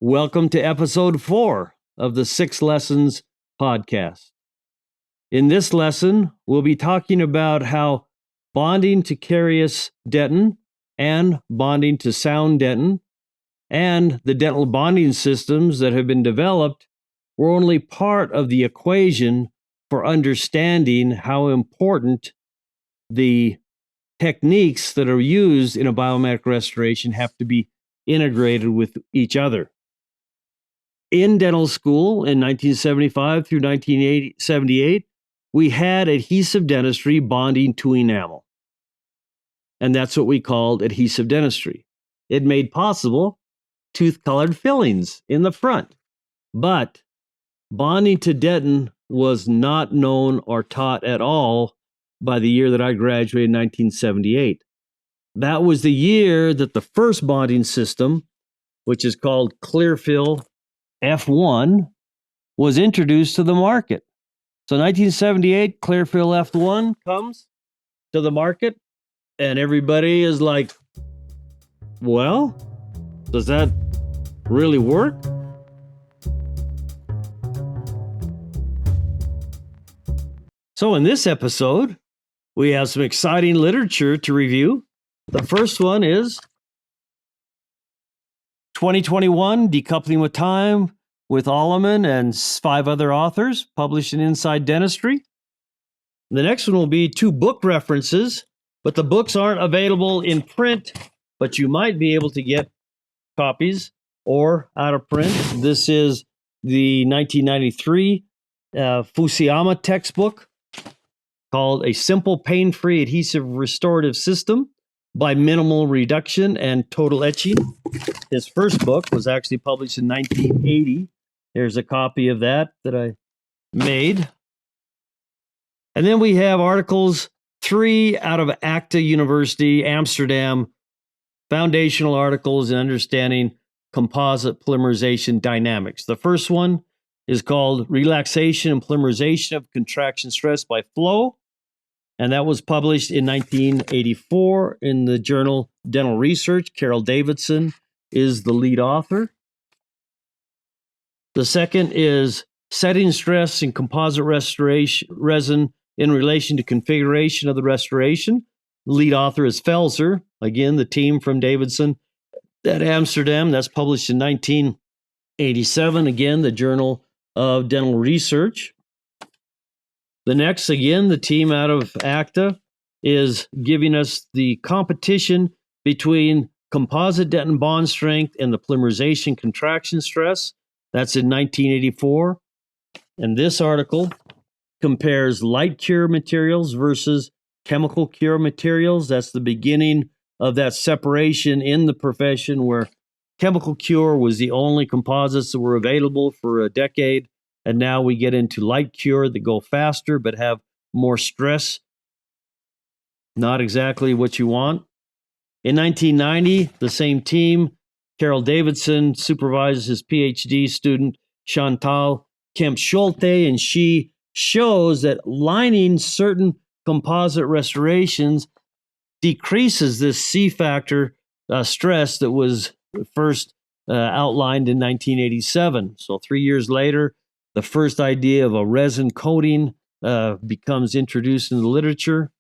Welcome to episode 4 of the 6 Lessons podcast. In this lesson, we'll be talking about how bonding to carious dentin and bonding to sound dentin and the dental bonding systems that have been developed were only part of the equation for understanding how important the techniques that are used in a biomedical restoration have to be integrated with each other. In dental school in 1975 through 1978, we had adhesive dentistry bonding to enamel. And that's what we called adhesive dentistry. It made possible tooth-colored fillings in the front. But bonding to dentin was not known or taught at all by the year that I graduated in 1978. That was the year that the first bonding system, which is called Clearfill F1, was introduced to the market. So 1978, Clearfill F1 comes to the market, and everybody is like, well, does that really work? So in this episode, we have some exciting literature to review. The first one is 2021, Decoupling with Time, with Alleman and 5 other authors, published in Inside Dentistry. The next one will be 2 book references, but the books aren't available in print, but you might be able to get copies or out of print. This is the 1993 Fusayama textbook called A Simple Pain-Free Adhesive Restorative System by Minimal Reduction and Total Etching. His first book was actually published in 1980. There's a copy of that I made. And then we have articles 3 out of ACTA University, Amsterdam, foundational articles in understanding composite polymerization dynamics. The first one is called Relaxation and Polymerization of Contraction Stress by Flow. And that was published in 1984 in the journal Dental Research. Carel Davidson is the lead author. The second is Setting Stress in Composite Resin in Relation to Configuration of the Restoration. The lead author is Felser, again, the team from Davidson at Amsterdam. That's published in 1987, again, the Journal of Dental Research. The next, again, the team out of ACTA is giving us the competition between composite dentin bond strength and the polymerization contraction stress. That's in 1984. And this article compares light cure materials versus chemical cure materials. That's the beginning of that separation in the profession where chemical cure was the only composites that were available for a decade. And now we get into light cure that go faster but have more stress. Not exactly what you want. In 1990, the same team, Carel Davidson supervises his PhD student, Chantal Kemp-Schulte, and she shows that lining certain composite restorations decreases this C factor stress that was first outlined in 1987. So 3 years later, the first idea of a resin coating becomes introduced in the literature.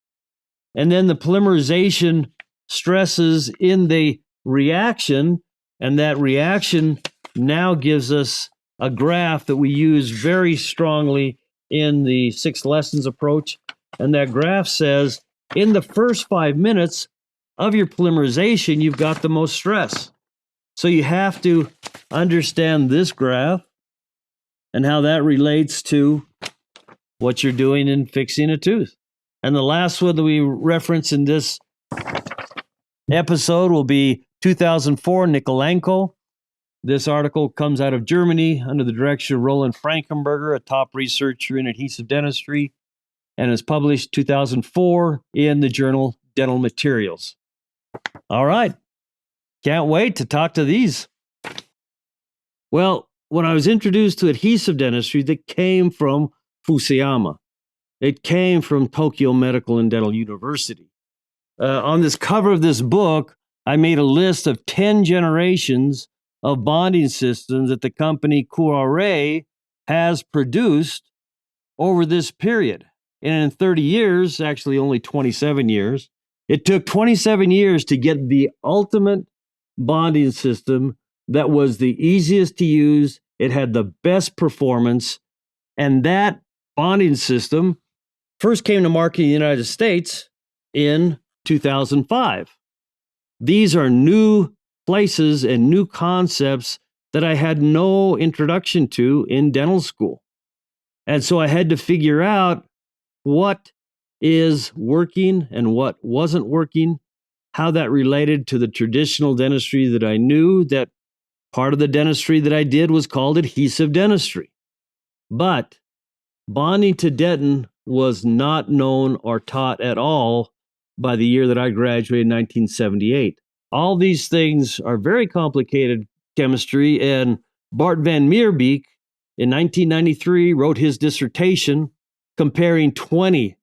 And then the polymerization stresses in the reaction, and that reaction now gives us a graph that we use very strongly in the 6 lessons approach. And that graph says, in the first 5 minutes of your polymerization, you've got the most stress. So you have to understand this graph and how that relates to what you're doing in fixing a tooth. And the last one that we reference in this episode will be 2004 Nikolenko. This article comes out of Germany under the direction of Roland Frankenberger, a top researcher in adhesive dentistry, and is published 2004 in the journal Dental Materials. All right. Can't wait to talk to these. Well, when I was introduced to adhesive dentistry, that came from Fusayama. It came from Tokyo Medical and Dental University. On this cover of this book, I made a list of 10 generations of bonding systems that the company Courret has produced over this period. And in 30 years, actually only 27 years, it took 27 years to get the ultimate bonding system that was the easiest to use. It had the best performance. And that bonding system first came to market in the United States in 2005. These are new places and new concepts that I had no introduction to in dental school. And so I had to figure out what is working and what wasn't working, how that related to the traditional dentistry that I knew. That part of the dentistry that I did was called adhesive dentistry. But bonding to dentin was not known or taught at all by the year that I graduated in 1978. All these things are very complicated chemistry, and Bart van Meerbeek in 1993 wrote his dissertation comparing 20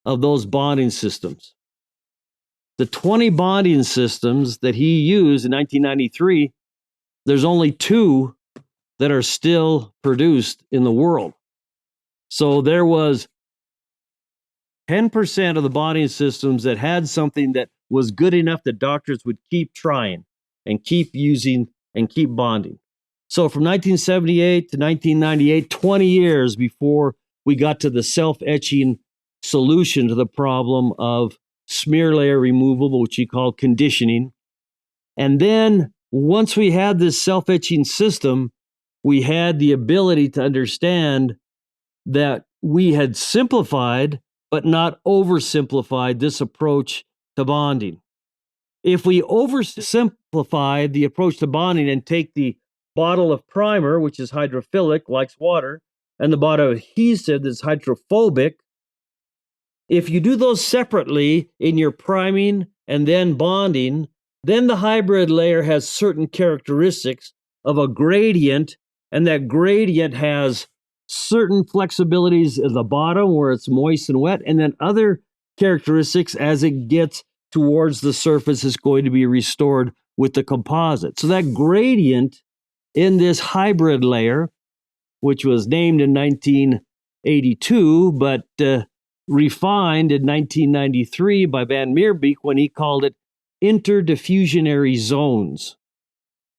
of those bonding systems. The 20 bonding systems that he used in 1993, there's only 2 that are still produced in the world. So there was 10% of the bonding systems that had something that was good enough that doctors would keep trying and keep using and keep bonding. So from 1978 to 1998, 20 years before we got to the self-etching solution to the problem of smear layer removal, which he called conditioning. And then once we had this self-etching system, we had the ability to understand that we had simplified but not oversimplified this approach to bonding. If we oversimplify the approach to bonding and take the bottle of primer, which is hydrophilic, likes water, and the bottle of adhesive that's hydrophobic, if you do those separately in your priming and then bonding, then the hybrid layer has certain characteristics of a gradient, and that gradient has certain flexibilities at the bottom where it's moist and wet, and then other characteristics as it gets towards the surface is going to be restored with the composite. So that gradient in this hybrid layer, which was named in 1982, but refined in 1993 by Van Meerbeek when he called it interdiffusionary zones.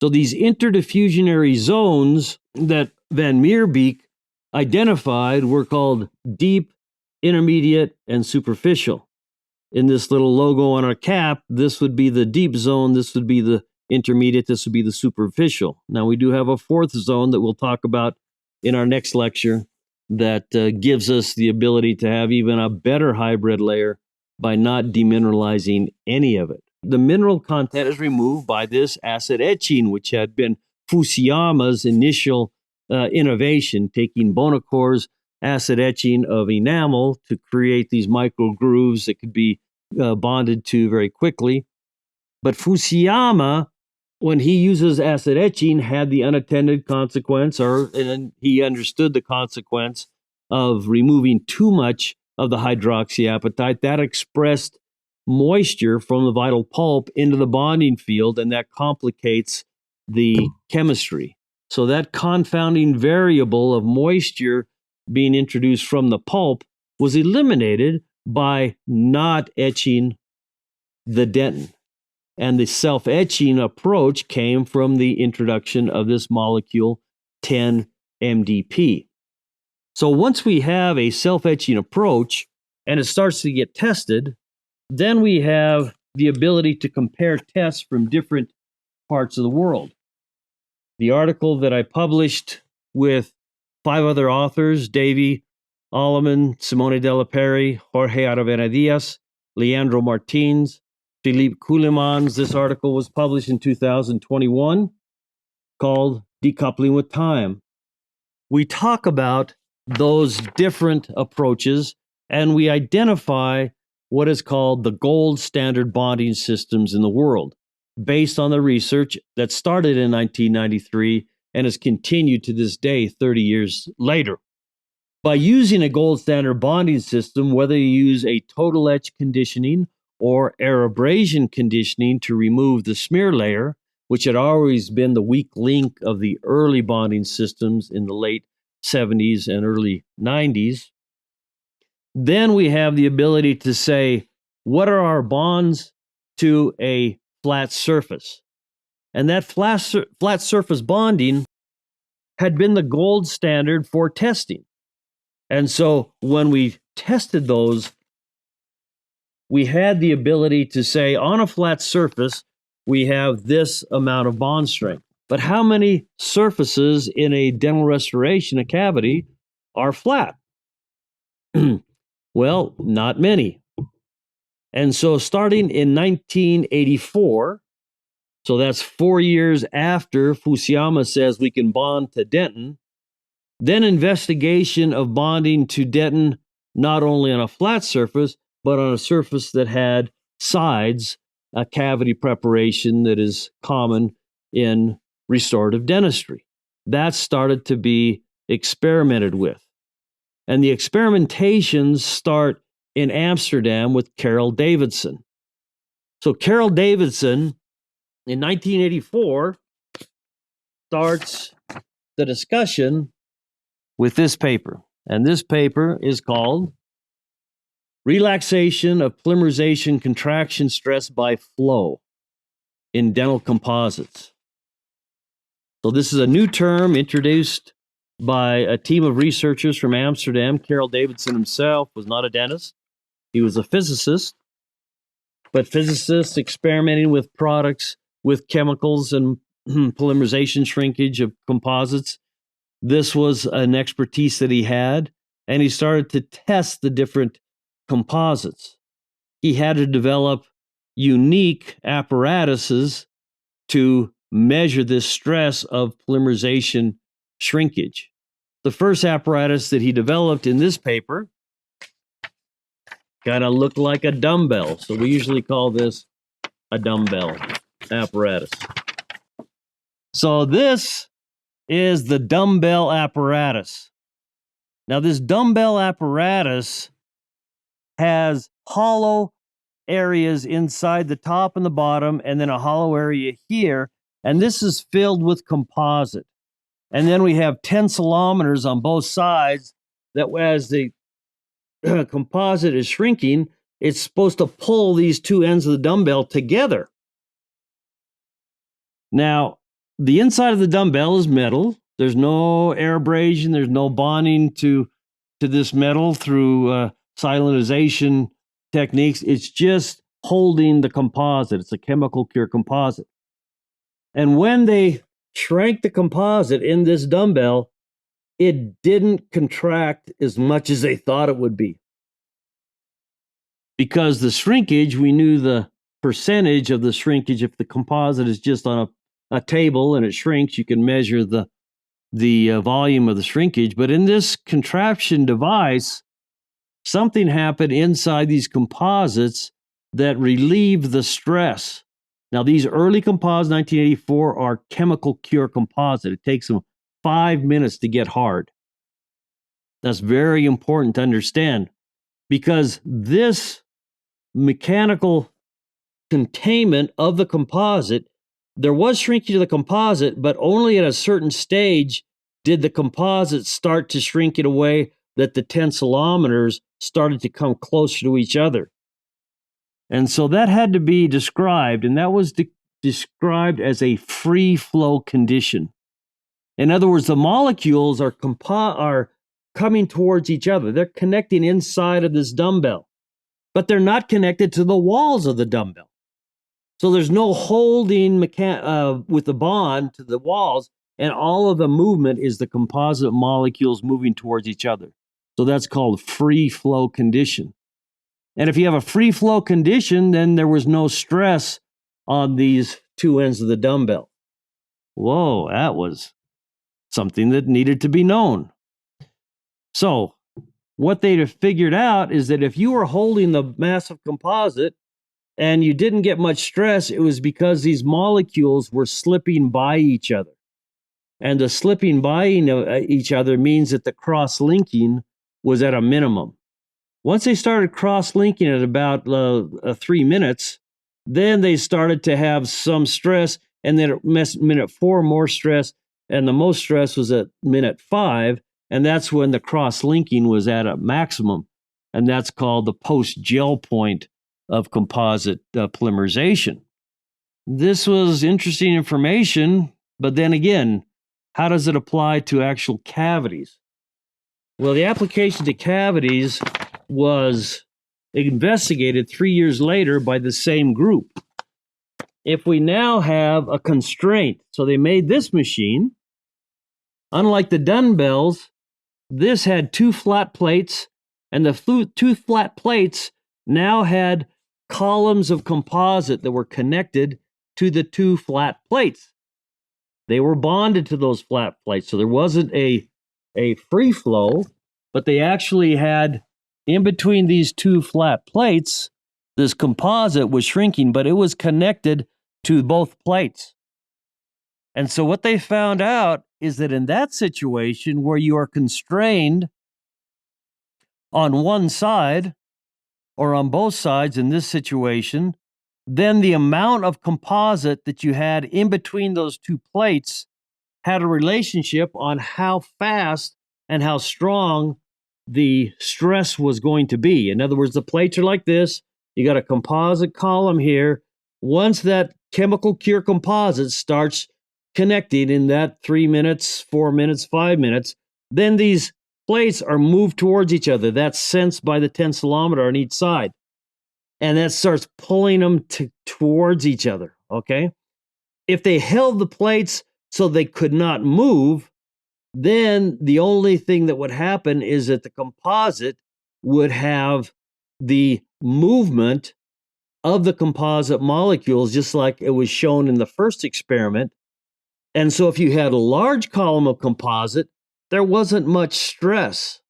So these interdiffusionary zones that Van Meerbeek identified were called deep, intermediate, and superficial. In this little logo on our cap, this would be the deep zone, this would be the intermediate, this would be the superficial. Now we do have a 4th zone that we'll talk about in our next lecture that gives us the ability to have even a better hybrid layer by not demineralizing any of it. The mineral content is removed by this acid etching, which had been Fusayama's initial innovation, taking Bonacore's acid etching of enamel to create these micro grooves that could be bonded to very quickly. But Fusayama, when he uses acid etching, had the unintended consequence, and he understood the consequence of removing too much of the hydroxyapatite. That expressed moisture from the vital pulp into the bonding field, and that complicates the chemistry. So that confounding variable of moisture being introduced from the pulp was eliminated by not etching the dentin. And the self-etching approach came from the introduction of this molecule 10-MDP. So once we have a self-etching approach and it starts to get tested, then we have the ability to compare tests from different parts of the world. The article that I published with 5 other authors, Davy Alleman, Simone Della Peri, Jorge Aravena Diaz, Leandro Martins, Philippe Coulemans. This article was published in 2021 called Decoupling with Time. We talk about those different approaches and we identify what is called the gold standard bonding systems in the world, based on the research that started in 1993 and has continued to this day, 30 years later. By using a gold standard bonding system, whether you use a total etch conditioning or air abrasion conditioning to remove the smear layer, which had always been the weak link of the early bonding systems in the late 70s and early 90s. Then we have the ability to say, what are our bonds to a flat surface? And that flat surface bonding had been the gold standard for testing. And so when we tested those, we had the ability to say on a flat surface, we have this amount of bond strength. But how many surfaces in a dental restoration, a cavity, are flat? Well, not many. And so starting in 1984, so that's 4 years after Fusayama says we can bond to dentin, then investigation of bonding to dentin not only on a flat surface, but on a surface that had sides, a cavity preparation that is common in restorative dentistry. That started to be experimented with. And the experimentations start in Amsterdam with Carel Davidson. So Carel Davidson in 1984 starts the discussion with this paper. And this paper is called Relaxation of Polymerization Contraction Stress by Flow in Dental Composites. So this is a new term introduced by a team of researchers from Amsterdam. Carel Davidson himself was not a dentist. He was a physicist, but physicists experimenting with products, with chemicals and polymerization shrinkage of composites. This was an expertise that he had, and he started to test the different composites. He had to develop unique apparatuses to measure this stress of polymerization shrinkage. The first apparatus that he developed in this paper kind of looked like a dumbbell. So we usually call this a dumbbell apparatus. So this is the dumbbell apparatus. Now this dumbbell apparatus has hollow areas inside the top and the bottom, and then a hollow area here. And this is filled with composite. And then we have tensilometers on both sides that as the composite is shrinking, it's supposed to pull these two ends of the dumbbell together. Now, the inside of the dumbbell is metal. There's no air abrasion. There's no bonding to this metal through silicization techniques. It's just holding the composite. It's a chemical cure composite. And when they shrank the composite in this dumbbell, it didn't contract as much as they thought it would be. Because the shrinkage, we knew the percentage of the shrinkage. If the composite is just on a table and it shrinks, you can measure the volume of the shrinkage. But in this contraption device, something happened inside these composites that relieved the stress. Now, these early composites, 1984, are chemical cure composite. It takes them 5 minutes to get hard. That's very important to understand, because this mechanical containment of the composite, there was shrinkage of the composite, but only at a certain stage did the composite start to shrink in a way that the tensilometers started to come closer to each other. And so that had to be described, and that was described as a free flow condition. In other words, the molecules are coming towards each other. They're connecting inside of this dumbbell, but they're not connected to the walls of the dumbbell. So there's no holding with the bond to the walls, and all of the movement is the composite molecules moving towards each other. So that's called free flow condition. And if you have a free flow condition, then there was no stress on these two ends of the dumbbell. Whoa, that was something that needed to be known. So what they figured out is that if you were holding the massive composite and you didn't get much stress, it was because these molecules were slipping by each other. And the slipping by each other means that the cross-linking was at a minimum. Once they started cross-linking at about 3 minutes, then they started to have some stress, and then at minute 4, more stress, and the most stress was at minute 5, and that's when the cross-linking was at a maximum, and that's called the post-gel point of composite polymerization. This was interesting information, but then again, how does it apply to actual cavities? Well, the application to cavities was investigated 3 years later by the same group. If we now have a constraint, so they made this machine, unlike the dumbbells, this had 2 flat plates, and the 2 flat plates now had columns of composite that were connected to the 2 flat plates. They were bonded to those flat plates, so there wasn't a free flow, but they actually had, in between these 2 flat plates, this composite was shrinking, but it was connected to both plates. And so what they found out is that in that situation where you are constrained on one side or on both sides in this situation, then the amount of composite that you had in between those 2 plates had a relationship on how fast and how strong the stress was going to be. In other words, the plates are like this. You got a composite column here. Once that chemical cure composite starts connecting in that 3 minutes, 4 minutes, 5 minutes, then these plates are moved towards each other. That's sensed by the tensilometer on each side. And that starts pulling them towards each other, okay? If they held the plates so they could not move, then the only thing that would happen is that the composite would have the movement of the composite molecules, just like it was shown in the first experiment. And so if you had a large column of composite, there wasn't much stress.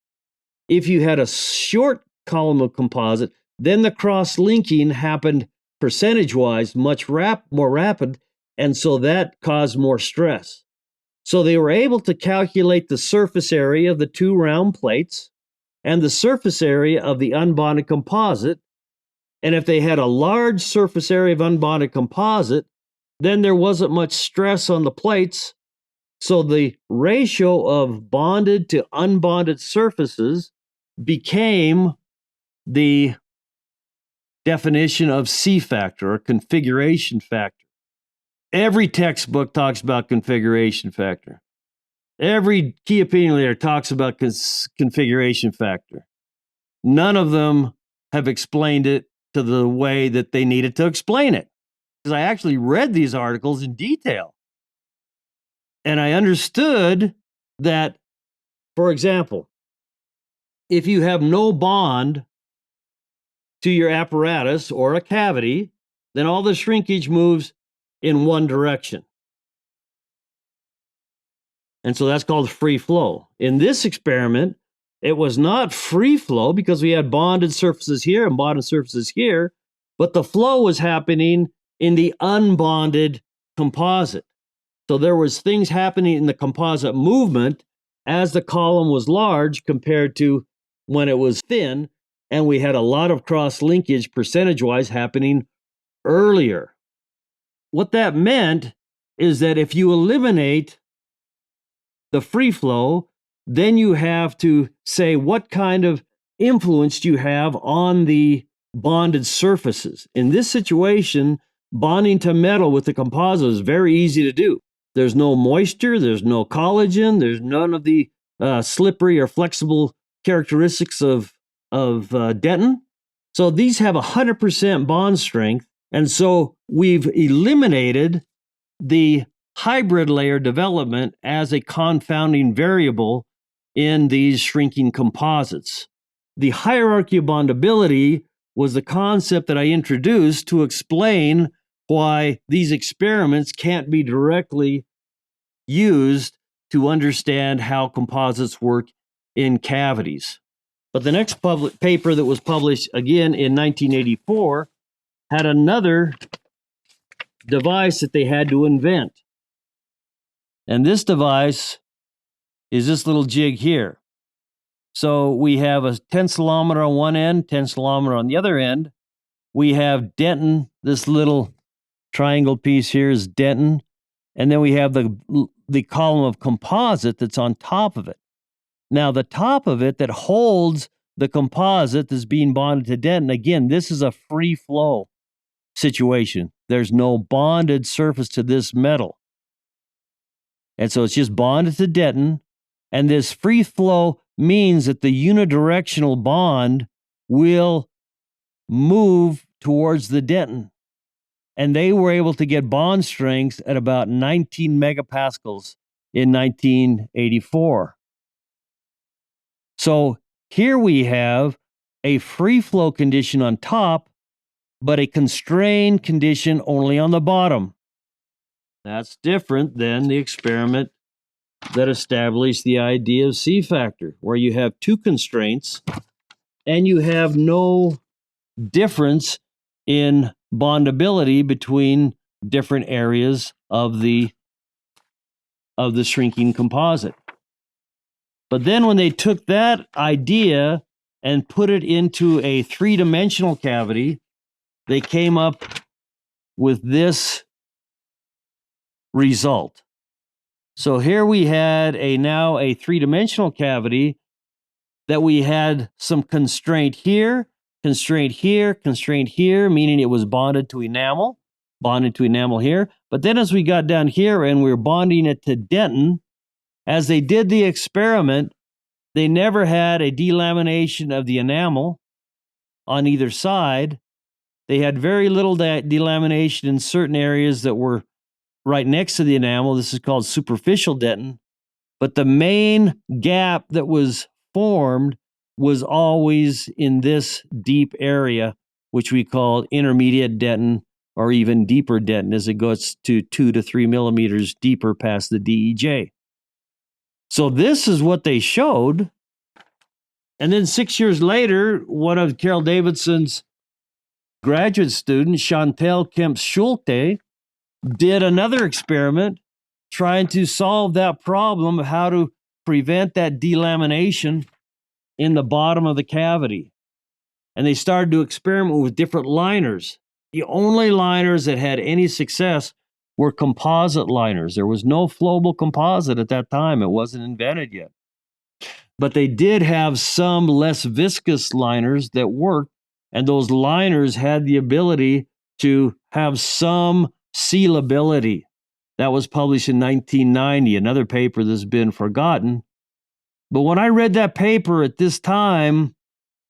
If you had a short column of composite, then the cross-linking happened percentage-wise much more rapid, and so that caused more stress. So they were able to calculate the surface area of the 2 round plates and the surface area of the unbonded composite. And if they had a large surface area of unbonded composite, then there wasn't much stress on the plates. So the ratio of bonded to unbonded surfaces became the definition of C factor, or configuration factor. Every textbook talks about configuration factor. Every key opinion leader talks about configuration factor. None of them have explained it to the way that they needed to explain it. Because I actually read these articles in detail. And I understood that, for example, if you have no bond to your apparatus or a cavity, then all the shrinkage moves in one direction. And so that's called free flow. In this experiment, it was not free flow because we had bonded surfaces here and bonded surfaces here, but the flow was happening in the unbonded composite. So there was things happening in the composite movement as the column was large compared to when it was thin, and we had a lot of cross-linkage percentage-wise happening earlier. What that meant is that if you eliminate the free flow, then you have to say what kind of influence do you have on the bonded surfaces. In this situation, bonding to metal with the composite is very easy to do. There's no moisture, there's no collagen, there's none of the slippery or flexible characteristics of dentin. So these have 100% bond strength, and so we've eliminated the hybrid layer development as a confounding variable in these shrinking composites. The hierarchy of bondability was the concept that I introduced to explain why these experiments can't be directly used to understand how composites work in cavities. But the next paper that was published again in 1984 had another device that they had to invent. And this device is this little jig here. So we have a tensilometer on one end, tensilometer on the other end. We have dentin, this little triangle piece here is dentin, and then we have the column of composite that's on top of it. Now, the top of it that holds the composite that's being bonded to dentin, again, this is a free flow situation. There's no bonded surface to this metal. And so it's just bonded to dentin, and this free flow means that the unidirectional bond will move towards the dentin. And they were able to get bond strengths at about 19 megapascals in 1984. So here we have a free flow condition on top, but a constrained condition only on the bottom. That's different than the experiment that established the idea of C factor, where you have two constraints and you have no difference in bondability between different areas of the shrinking composite. But then when they took that idea and put it into a three-dimensional cavity, they came up with this result. So here we had now a three-dimensional cavity that we had some constraint here, constraint here, constraint here, meaning it was bonded to enamel here. But then as we got down here and we were bonding it to dentin, as they did the experiment, they never had a delamination of the enamel on either side. They had very little delamination in certain areas that were right next to the enamel. This is called superficial dentin. But the main gap that was formed was always in this deep area, which we call intermediate dentin, or even deeper dentin as it goes to 2 to 3 millimeters deeper past the DEJ. So this is what they showed. And then 6 years later, one of Carel Davidson's graduate students, Chantal Kemp-Schulte, did another experiment trying to solve that problem of how to prevent that delamination in the bottom of the cavity. And they started to experiment with different liners. The only liners that had any success were composite liners. There was no flowable composite at that time. It wasn't invented yet. But they did have some less viscous liners that worked, and those liners had the ability to have some sealability. That was published in 1990, another paper that's been forgotten. But when I read that paper at this time,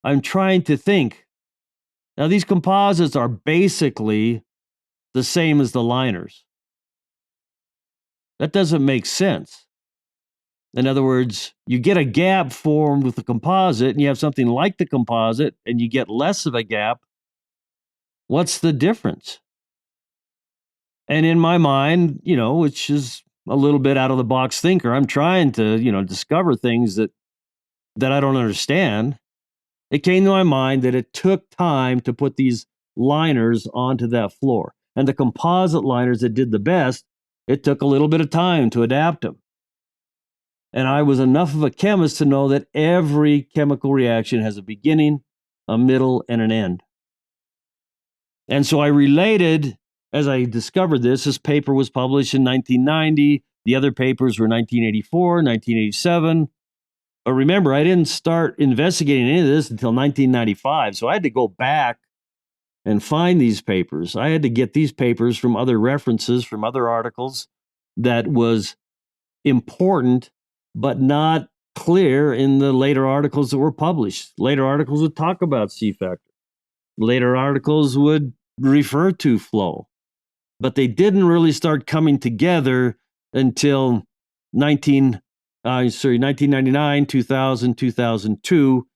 I'm trying to think. Now, these composites are basically the same as the liners. That doesn't make sense. In other words, you get a gap formed with the composite, and you have something like the composite, and you get less of a gap. What's the difference? And in my mind, which is a little bit out of the box thinker, I'm trying to, discover things that I don't understand. It came to my mind that it took time to put these liners onto that floor. And the composite liners that did the best, it took a little bit of time to adapt them. And I was enough of a chemist to know that every chemical reaction has a beginning, a middle, and an end. And so I related, as I discovered this paper was published in 1990. The other papers were 1984, 1987. But remember, I didn't start investigating any of this until 1995. So I had to go back and find these papers. I had to get these papers from other references, from other articles that was important, but not clear in the later articles that were published. Later articles would talk about C factor. Later articles would refer to flow. But they didn't really start coming together until 1999, 2000, 2002.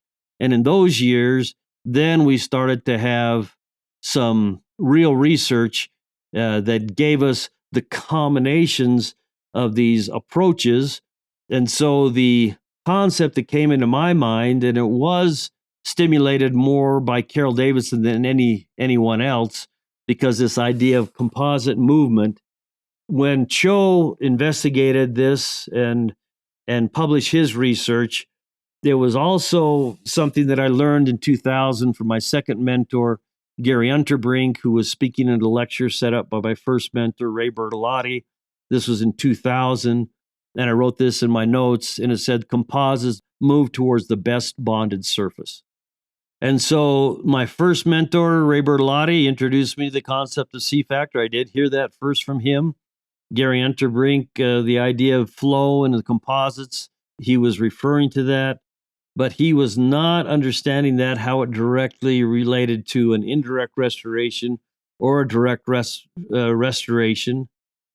And in those years, then we started to have some real research that gave us the combinations of these approaches. And so the concept that came into my mind, and it was stimulated more by Carel Davidson than anyone else, because this idea of composite movement, when Cho investigated this and published his research, there was also something that I learned in 2000 from my second mentor, Gary Unterbrink, who was speaking at a lecture set up by my first mentor, Ray Bertolotti. This was in 2000. And I wrote this in my notes, and it said, composites move towards the best bonded surface. And so my first mentor, Ray Bertolotti, introduced me to the concept of C-factor. I did hear that first from him. Gary Unterbrink, the idea of flow in the composites, he was referring to that, but he was not understanding that, how it directly related to an indirect restoration or a direct restoration.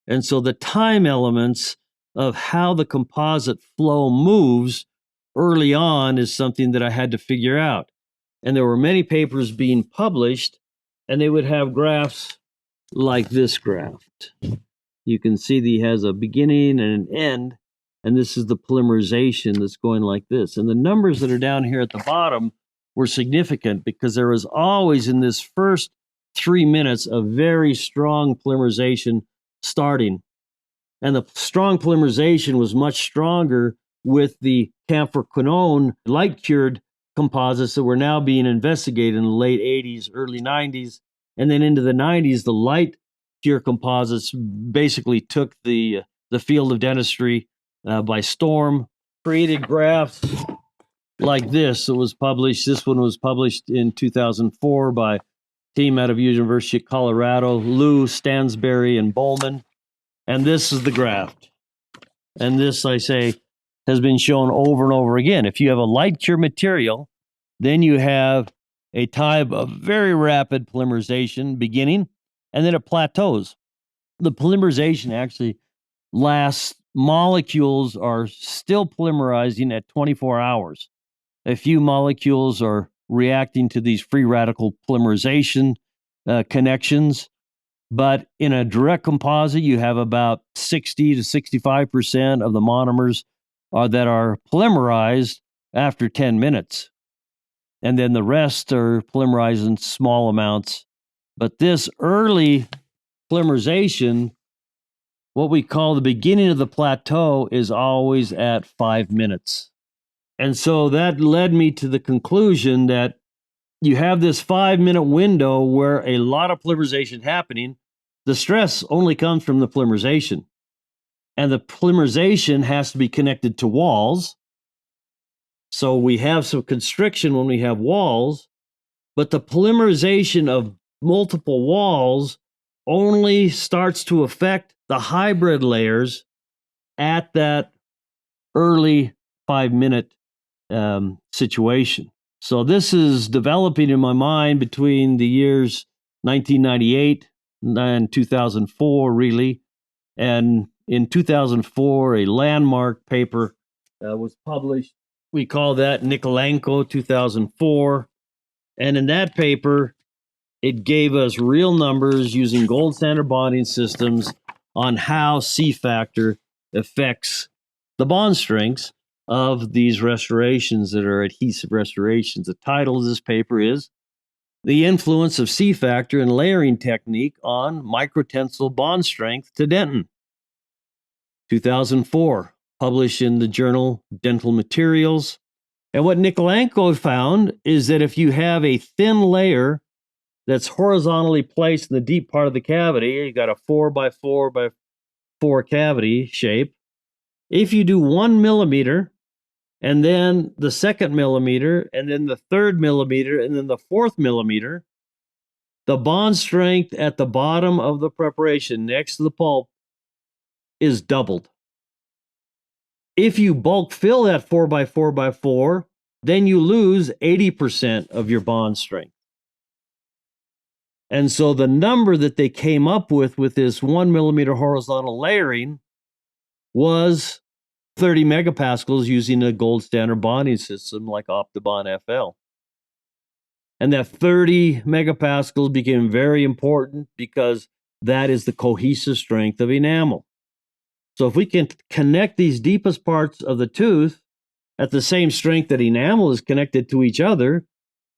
And so the time elements of how the composite flow moves early on is something that I had to figure out. And there were many papers being published, and they would have graphs like this graph. You can see that he has a beginning and an end, and this is the polymerization that's going like this. And the numbers that are down here at the bottom were significant because there was always in this first 3 minutes a very strong polymerization starting. And the strong polymerization was much stronger with the camphor-quinone light-cured composites that were now being investigated in the late 80s, early 90s. And then into the 90s, the light cure composites basically took the field of dentistry by storm, created graphs like this. It was published. This one was published in 2004 by a team out of University of Colorado, Lou, Stansberry, and Bowman. And this is the graft. And this, I say, has been shown over and over again. If you have a light cure material, then you have a type of very rapid polymerization beginning, and then it plateaus. The polymerization actually lasts, molecules are still polymerizing at 24 hours. A few molecules are reacting to these free radical polymerization connections. But in a direct composite, you have about 60 to 65% of the monomers that are polymerized after 10 minutes. And then the rest are polymerized in small amounts. But this early polymerization, what we call the beginning of the plateau, is always at 5 minutes. And so that led me to the conclusion that you have this 5-minute window where a lot of polymerization happening. The stress only comes from the polymerization. And the polymerization has to be connected to walls. So we have some constriction when we have walls, but the polymerization of multiple walls only starts to affect the hybrid layers at that early 5-minute situation. So this is developing in my mind between the years 1998 and 2004, really. And in 2004, a landmark paper was published. We call that Nikolenko 2004. And in that paper, it gave us real numbers using gold standard bonding systems on how C-factor affects the bond strengths of these restorations that are adhesive restorations. The title of this paper is The Influence of C-Factor and Layering Technique on Microtensile Bond Strength to Dentin. 2004, published in the journal Dental Materials. And what Nikolenko found is that if you have a thin layer that's horizontally placed in the deep part of the cavity, you got a 4 by 4 by 4 cavity shape. If you do 1 millimeter, and then the 2nd millimeter, and then the 3rd millimeter, and then the 4th millimeter, the bond strength at the bottom of the preparation next to the pulp is doubled. If you bulk fill that 4 by 4 by 4, then you lose 80% of your bond strength. And so the number that they came up with this 1 millimeter horizontal layering was 30 megapascals using a gold standard bonding system like Optibond FL. And that 30 megapascals became very important because that is the cohesive strength of enamel. So if we can connect these deepest parts of the tooth at the same strength that enamel is connected to each other,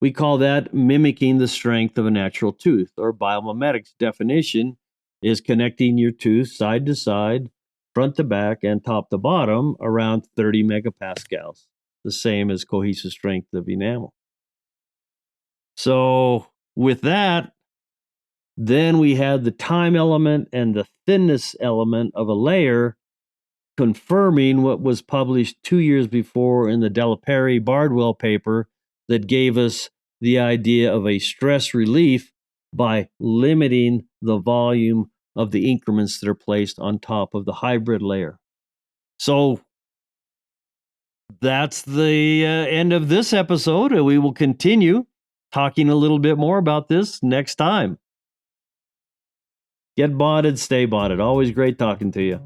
we call that mimicking the strength of a natural tooth, or biomimetics definition is connecting your tooth side to side, front to back, and top to bottom around 30 megapascals, the same as cohesive strength of enamel. So with that, then we had the time element and the thinness element of a layer, confirming what was published 2 years before in the Delaperi Bardwell paper that gave us the idea of a stress relief by limiting the volume of the increments that are placed on top of the hybrid layer. So that's the end of this episode, and we will continue talking a little bit more about this next time. Get bonded, stay bonded. Always great talking to you.